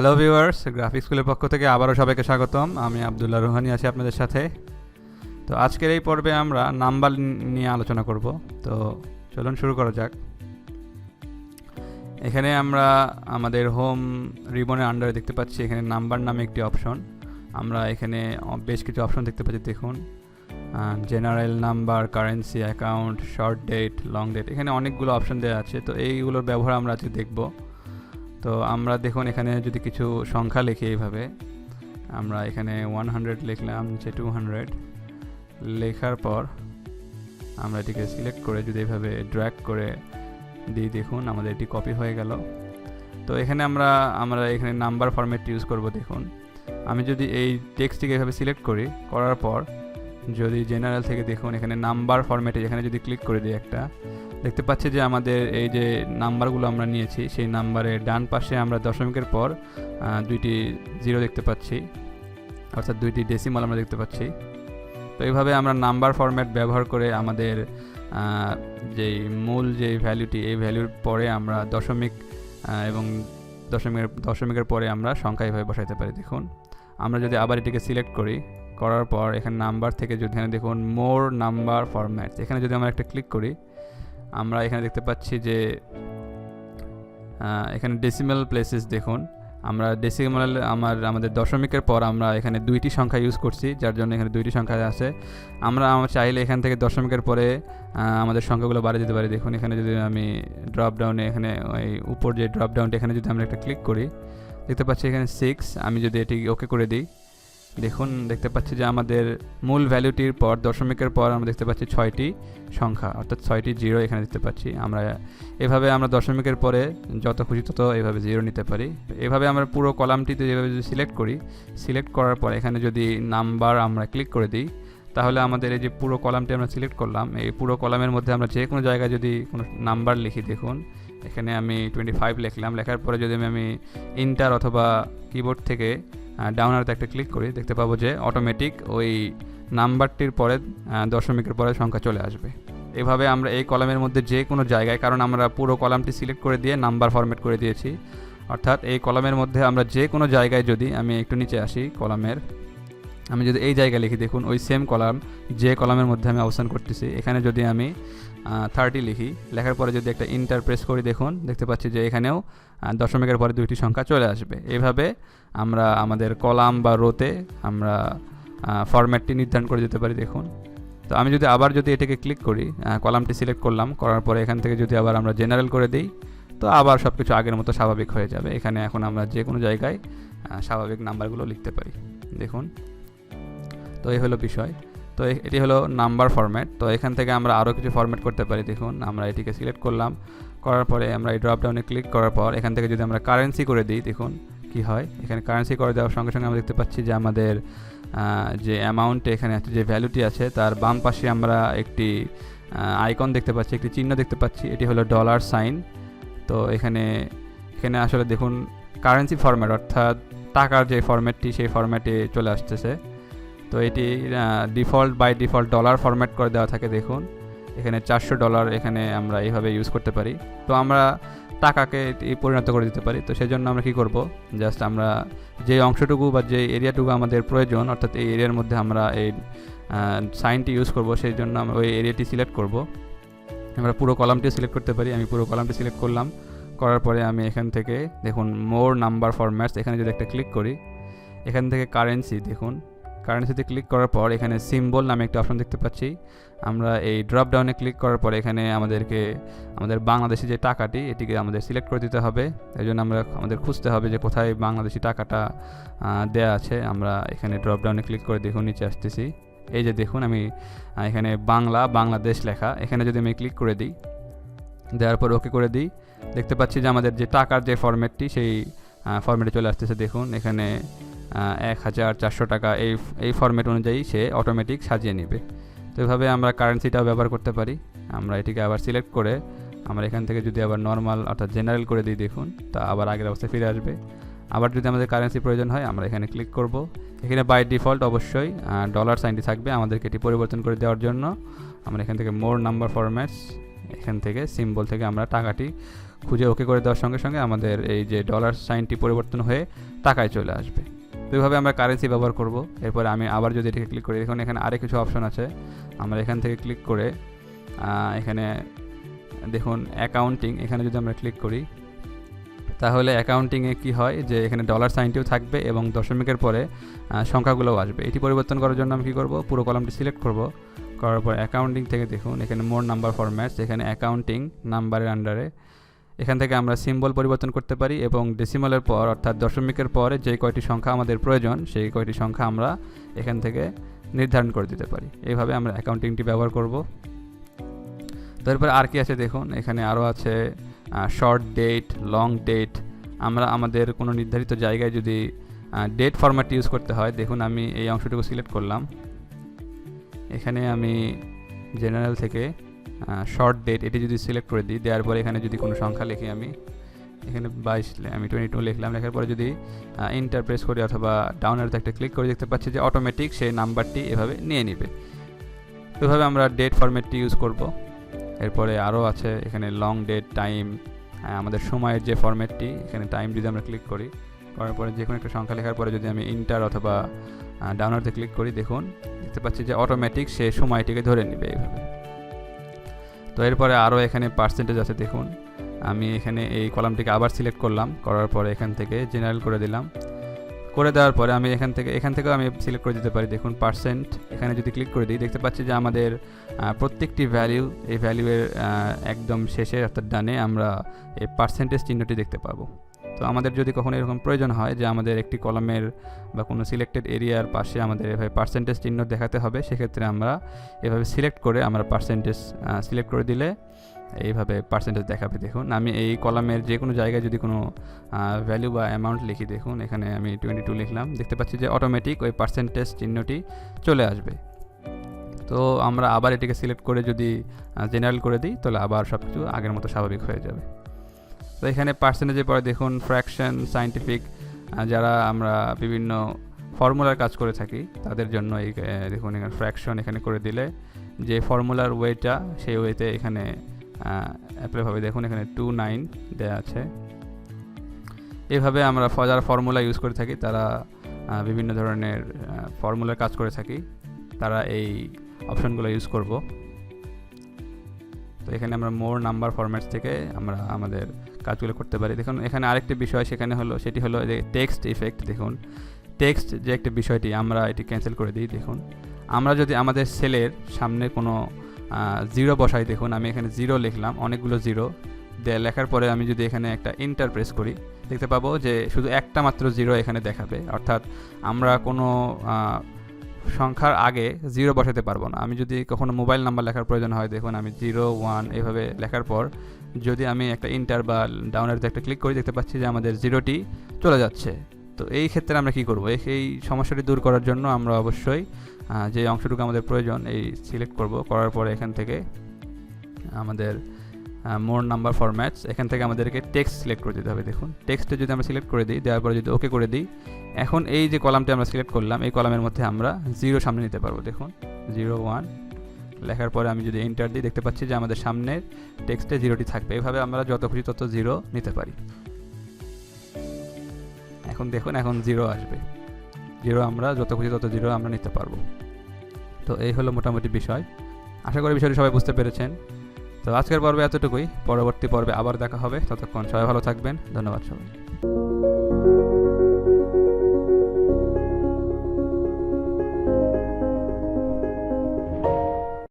Hello viewers, graphics স্কুলের পক্ষ থেকে আবারও সবাইকে স্বাগতম। আমি আব্দুল্লাহ রুহানি আছি আপনাদের সাথে। তো আজকের এই পর্বে আমরা নাম্বার নিয়ে আলোচনা করব। তো চলুন শুরু করা যাক। এখানে আমরা আমাদের হোম রিবনের আন্ডারে দেখতে পাচ্ছি এখানে নাম্বার নামে একটি অপশন। আমরা এখানে বেশ কিছু অপশন দেখতে পাচ্ছি, দেখুন general number, currency, account, short date, long date, এখানে অনেকগুলো অপশন দেওয়া আছে। তো এইগুলোর ব্যবহার আমরা আজকে দেখব। তো আমরা দেখুন এখানে যদি কিছু সংখ্যা লিখি, এইভাবে আমরা এখানে 100 লিখলাম, নিচে 200 লেখার পর আমরা এটিকে সিলেক্ট করে যদি এইভাবে ড্র্যাগ করে দিই, দেখুন আমাদের এটি কপি হয়ে গেল। তো এখানে আমরা এখানে নাম্বার ফরম্যাট ইউজ করব। দেখুন আমি যদি এই টেক্সটটিকে এভাবে সিলেক্ট করার পর যদি জেনারেল থেকে দেখুন এখানে নাম্বার ফরম্যাটে এখানে যদি ক্লিক করে দিই, একটা দেখতে পাচ্ছি যে আমাদের এই যে নাম্বারগুলো আমরা নিয়েছি সেই নাম্বারের ডান পাশে আমরা দশমিকের পর দুইটি জিরো দেখতে পাচ্ছি, অর্থাৎ দুইটি ডেসিমাল আমরা দেখতে পাচ্ছি। তো এইভাবে আমরা নাম্বার ফরম্যাট ব্যবহার করে আমাদের যেই মূল যে ভ্যালুটি, এই ভ্যালুর পরে আমরা দশমিক এবং দশমিকের পরে আমরা সংখ্যা এইভাবে বসাইতে পারি। দেখুন আমরা যদি আবার এটিকে সিলেক্ট করার পর এখানে নাম্বার থেকে যদি এখানে দেখুন মোর নাম্বার ফরম্যাট, এখানে যদি আমরা একটা ক্লিক করি, আমরা এখানে দেখতে পাচ্ছি যে এখানে ডেসিমাল প্লেসেস, দেখুন আমরা ডেসিমাল আমাদের দশমিকের পর আমরা এখানে দুইটি সংখ্যা ইউজ করছি, যার জন্য এখানে দুইটি সংখ্যা আছে। আমরা চাইলে এখান থেকে দশমিকের পরে আমাদের সংখ্যাগুলো বাড়িয়ে দিতে পারি। দেখুন এখানে যদি আমি ড্রপ ডাউনে এখানে ওই উপর যে ড্রপ ডাউনটা এখানে যদি আমরা একটা ক্লিক করি, দেখতে পাচ্ছি এখানে 6। আমি যদি এটি ওকে করে দিই, দেখুন দেখতে পাচ্ছি যে আমাদের মূল ভ্যালুটির পর দশমিকের পর আমরা দেখতে পাচ্ছি 6টি সংখ্যা, অর্থাৎ 6টি জিরো এখানে দেখতে পাচ্ছি। এভাবে আমরা দশমিকের পরে যত খুশি তত এভাবে জিরো নিতে পারি। এভাবে আমরা পুরো কলামটিতে যেভাবে যদি সিলেক্ট করার পর এখানে যদি নাম্বার আমরা ক্লিক করে দিই, তাহলে আমাদের এই যে পুরো কলামটি আমরা সিলেক্ট করলাম, এই পুরো কলামের মধ্যে আমরা যে কোনো জায়গায় যদি কোনো নাম্বার লিখি, দেখুন এখানে আমি 25 লিখলাম। লেখার পরে যদি আমি ইন্টার অথবা কিবোর্ড থেকে ডাউন আরতে একটা ক্লিক করি, দেখতে পাবো যে অটোমেটিক ওই নাম্বারটির পরে দশমিকের পরে সংখ্যা চলে আসবে। এভাবে আমরা এই কলামের মধ্যে যে কোনো জায়গায়, কারণ আমরা পুরো কলামটি সিলেক্ট করে দিয়ে নাম্বার ফরম্যাট করে দিয়েছি, অর্থাৎ এই কলামের মধ্যে আমরা যে কোনো জায়গায় যদি আমি একটু নিচে আসি কলামের, আমি যদি এই জায়গায় লিখি, দেখুন ওই সেম কলাম যে কলামের মধ্যে আমি অবস্থান করতেছি, এখানে যদি আমি 30 লিখি, লেখার পরে যদি একটা ইন্টার প্রেস করি, দেখুন দেখতে পাচ্ছি যে এখানেও দশমিকের পরে দুইটি সংখ্যা চলে আসবে। এইভাবে আমরা আমাদের কলাম বা রোতে আমরা ফরম্যাটটি নির্ধারণ করে দিতে পারি। দেখুন তো আমি যদি এটাকে ক্লিক করি, কলামটি সিলেক্ট করার পরে এখান থেকে যদি আবার আমরা জেনারেল করে দিই, তো আবার সব কিছু আগের মতো স্বাভাবিক হয়ে যাবে। এখানে এখন আমরা যে কোনো জায়গায় স্বাভাবিক নাম্বারগুলো লিখতে পারি। দেখুন তো এই হলো বিষয়। তো এটি হলো নাম্বার ফরম্যাট। তো এখান থেকে আমরা আরও কিছু ফরম্যাট করতে পারি। দেখুন আমরা এটিকে সিলেক্ট করার পরে আমরা এই ড্রপ ডাউনে ক্লিক করার পর এখান থেকে যদি আমরা কারেন্সি করে দিই, দেখুন কি হয়। এখানে কারেন্সি করে দেওয়ার সঙ্গে সঙ্গে আমরা দেখতে পাচ্ছি যে আমাদের যে অ্যামাউন্ট এখানে আছে, যে ভ্যালুটি আছে, তার বাম পাশে আমরা একটি আইকন দেখতে পাচ্ছি, একটি চিহ্ন দেখতে পাচ্ছি, এটি হলো ডলার সাইন। তো এখানে আসলে দেখুন কারেন্সি ফরম্যাট, অর্থাৎ টাকার যে ফরম্যাটটি সেই ফরম্যাটে চলে আসতেছে। তো এটি বাই ডিফল্ট ডলার ফরম্যাট করে দেওয়া থাকে। দেখুন এখানে $400 এখানে আমরা এইভাবে ইউজ করতে পারি। তো আমরা টাকাকে পরিণত করে দিতে পারি। তো সেই জন্য আমরা কী করব, জাস্ট আমরা যে অংশটুকু বা যে এরিয়াটুকু আমাদের প্রয়োজন, অর্থাৎ এই এরিয়ার মধ্যে আমরা এই সাইনটি ইউজ করব, সেই জন্য আমরা ওই এরিয়াটি সিলেক্ট করব। আমরা পুরো কলামটি সিলেক্ট করতে পারি। আমি পুরো কলামটি সিলেক্ট করার পরে আমি এখান থেকে দেখুন মোর নাম্বার ফরম্যাটস, এখানে যদি একটা ক্লিক করি, এখান থেকে কারেন্সি, দেখুন কারেন্সিতে ক্লিক করার পর এখানে সিম্বল নামে একটা অপশন দেখতে পাচ্ছি। আমরা এই ড্রপ ডাউনে ক্লিক করার পর এখানে আমাদের বাংলাদেশি যে টাকাটি, এটিকে আমাদের সিলেক্ট করে দিতে হবে। এই জন্য আমাদের খুঁজতে হবে যে কোথায় বাংলাদেশি টাকাটা দেয়া আছে। আমরা এখানে ড্রপ ডাউনে ক্লিক করে দেখুন নিচে আসতেছি, এই যে দেখুন আমি এখানে বাংলাদেশ লেখা, এখানে যদি আমি ক্লিক করে দিই, দেওয়ার পর ওকে করে দিই, দেখতে পাচ্ছি যে আমাদের যে টাকার যে ফরম্যাটটি সেই ফরম্যাটে চলে আসতেছে। দেখুন এখানে 1400 টাকা এই ফরম্যাট অনুযায়ী সে অটোমেটিক সাজিয়ে নেবে। তো এইভাবে আমরা কারেন্সিটাও ব্যবহার করতে পারি। আমরা এটিকে আবার সিলেক্ট করে আমরা এখান থেকে যদি আবার নর্মাল অর্থাৎ জেনারেল করে দিই, দেখুন তা আবার আগের অবস্থায় ফিরে আসবে। আবার যদি আমাদের কারেন্সি প্রয়োজন হয় আমরা এখানে ক্লিক করব। এখানে বাই ডিফল্ট অবশ্যই ডলার সাইনটি থাকবে, আমাদেরকে এটি পরিবর্তন করে দেওয়ার জন্য আমরা এখান থেকে মোর নাম্বার ফরম্যাটস, এখান থেকে সিম্বল থেকে আমরা টাকাটি খুঁজে ওকে করে দেওয়ার সঙ্গে সঙ্গে আমাদের এই যে ডলার সাইনটি পরিবর্তন হয়ে টাকায় চলে আসবে। তো এইভাবে আমরা কারেন্সি ব্যবহার করব। এরপরে আমি আবার যদি এটাকে ক্লিক করি, দেখুন এখানে আরও কিছু অপশন আছে। আমরা এখান থেকে ক্লিক করে এখানে দেখুন অ্যাকাউন্টিং, এখানে যদি আমরা ক্লিক করি তাহলে অ্যাকাউন্টিংয়ে কি হয় যে এখানে ডলার সাইনটিও থাকবে এবং দশমিকের পরে সংখ্যাগুলোও আসবে। এটি পরিবর্তন করার জন্য আমি কী করব, পুরো কলামটি সিলেক্ট করব। করার পর অ্যাকাউন্টিং থেকে দেখুন এখানে মোর নাম্বার ফরম্যাটস, এখানে অ্যাকাউন্টিং নাম্বারের আন্ডারে এখান থেকে আমরা সিম্বল পরিবর্তন করতে পারি এবং ডেসিমালের পর অর্থাৎ দশমিকের পরে যে কয়টি সংখ্যা আমাদের প্রয়োজন সেই কয়টি সংখ্যা আমরা এখান থেকে নির্ধারণ করে দিতে পারি। এইভাবে আমরা অ্যাকাউন্টিংটি ব্যবহার করব। তারপর আর কি আছে দেখুন, এখানে আরও আছে শর্ট ডেট, লং ডেট। আমরা আমাদের কোনো নির্ধারিত জায়গায় যদি ডেট ফরম্যাট ইউজ করতে হয়, দেখুন আমি এই অংশটুকু সিলেক্ট করলাম। এখানে আমি জেনারেল থেকে শর্ট ডেট এটি যদি সিলেক্ট করে দিই, দেওয়ার পরে এখানে যদি কোনো সংখ্যা লিখি, আমি এখানে 22 আমি 22 লিখলাম। লেখার পরে যদি ইন্টার প্রেস করি অথবা ডাউনের একটা ক্লিক করে দেখতে পাচ্ছি যে অটোমেটিক সেই নাম্বারটি এভাবে নিয়ে নিবে। এভাবে আমরা ডেট ফরম্যাটটি ইউজ করব। এরপরে আরও আছে এখানে লং ডেট, টাইম, আমাদের সময়ের যে ফরম্যাটটি, এখানে টাইম যদি আমরা ক্লিক করি, করার পরে যে কোনো একটা সংখ্যা লেখার পরে যদি আমি ইন্টার অথবা ডাউনারতে ক্লিক করি, দেখুন দেখতে পাচ্ছি যে অটোমেটিক সে সময়টিকে ধরে নেবে এইভাবে। তো এরপরে আরও এখানে পার্সেন্টেজ আছে, দেখুন আমি এখানে এই কলামটিকে আবার সিলেক্ট করলাম, করার পরে এখান থেকে জেনারেল করে দিলাম। করে দেওয়ার পরে আমি এখান থেকেও আমি সিলেক্ট করে দিতে পারি। দেখুন পার্সেন্ট, এখানে যদি ক্লিক করে দিই দেখতে পাচ্ছি যে আমাদের প্রত্যেকটি ভ্যালু, এই ভ্যালুয়ের একদম শেষে অর্থাৎ ডানে আমরা এই পার্সেন্টেজ চিহ্নটি দেখতে পাবো। তো আমাদের যদি কখনো এরকম প্রয়োজন হয় যে আমাদের একটি কলামের বা কোনো সিলেক্টেড এরিয়ার পাশে আমাদের এভাবে পার্সেন্টেজ চিহ্ন দেখাতে হবে, সেক্ষেত্রে আমরা এভাবে সিলেক্ট করে আমরা পার্সেন্টেজ সিলেক্ট করে দিলে এইভাবে পার্সেন্টেজ দেখাবে। দেখুন আমি এই কলামের যে কোনো জায়গায় যদি কোনো ভ্যালু বা অ্যামাউন্ট লিখি, দেখুন এখানে আমি 22 লিখলাম, দেখতে পাচ্ছি যে অটোমেটিক ওই পার্সেন্টেজ চিহ্নটি চলে আসবে। তো আমরা আবার এটিকে সিলেক্ট করে যদি জেনারেল করে দিই তাহলে আবার সব কিছু আগের মতো স্বাভাবিক হয়ে যাবে। তো এখানে পার্সেন্টেজের পরে দেখুন ফ্র্যাকশন, সায়েন্টিফিক, যারা আমরা বিভিন্ন ফর্মুলার কাজ করে থাকি তাদের জন্য এই দেখুন এখানে ফ্র্যাকশন এখানে করে দিলে যে ফর্মুলার ওয়েটা সেই ওয়েতে এখানে অ্যাপ্লাই হবে। দেখুন এখানে 29 দেওয়া আছে। এইভাবে আমরা যারা ফর্মুলা ইউজ করে থাকি তারা বিভিন্ন ধরনের ফর্মুলার কাজ করে থাকি, তারা এই অপশনগুলো ইউজ করব। তো এখানে আমরা মোর নাম্বার ফরম্যাটস থেকে আমরা আমাদের কাজগুলো করতে পারি। দেখুন এখানে আরেকটি বিষয় সেটি হলো যে টেক্সট ইফেক্ট। দেখুন টেক্সট যে একটা বিষয়টি আমরা এটি ক্যান্সেল করে দিই। দেখুন আমরা যদি আমাদের সেলের সামনে কোনো জিরো বসাই, দেখুন আমি এখানে জিরো লিখলাম, অনেকগুলো জিরো লেখার পরে আমি যদি এখানে একটা ইন্টার প্রেস করি দেখতে পাবো যে শুধু একটা মাত্র জিরো এখানে দেখাবে। অর্থাৎ আমরা কোনো সংখ্যার আগে জিরো বসাতে পারবো না। আমি যদি কখনো মোবাইল নাম্বার লেখার প্রয়োজন হয়, দেখুন আমি 0 1 এভাবে লেখার পর যদি আমি একটা ইন্টার বা ডাউনের একটা ক্লিক করি দেখতে পাচ্ছি যে আমাদের জিরোটি চলে যাচ্ছে। তো এই ক্ষেত্রে আমরা কি করব, এই সমস্যাটি দূর করার জন্য আমরা অবশ্যই যে অংশটুকু আমাদের প্রয়োজন এই সিলেক্ট করব। করার পরে এখান থেকে আমাদের মোর নাম্বার ফরম্যাটস, এখান থেকে আমাদেরকে টেক্সট সিলেক্ট করে দিতে হবে। দেখুন টেক্সটে যদি আমরা সিলেক্ট করে দিই, দেওয়ার পরে যদি ওকে করে দিই, এখন এই যে কলামটি আমরা সিলেক্ট করলাম এই কলামের মধ্যে আমরা জিরো সামনে নিতে পারবো। দেখুন 0 1 লেখার পরে আমি যদি এন্টার দিই দেখতে পাচ্ছি যে আমাদের সামনের টেক্সটে জিরোটি থাকবে। এভাবে আমরা যত খুশি তত জিরো নিতে পারি। এখন দেখুন এখন জিরো আসবে, জিরো আমরা যত খুশি তত জিরো আমরা নিতে পারবো। তো এই হলো মোটামুটি বিষয়। আশা করি বিষয়টি সবাই বুঝতে পেরেছেন। তো আজকের পর্বে এতটুকুই, পরবর্তী পর্বে আবার দেখা হবে। ততক্ষণ সবাই ভালো থাকবেন। ধন্যবাদ সবাই।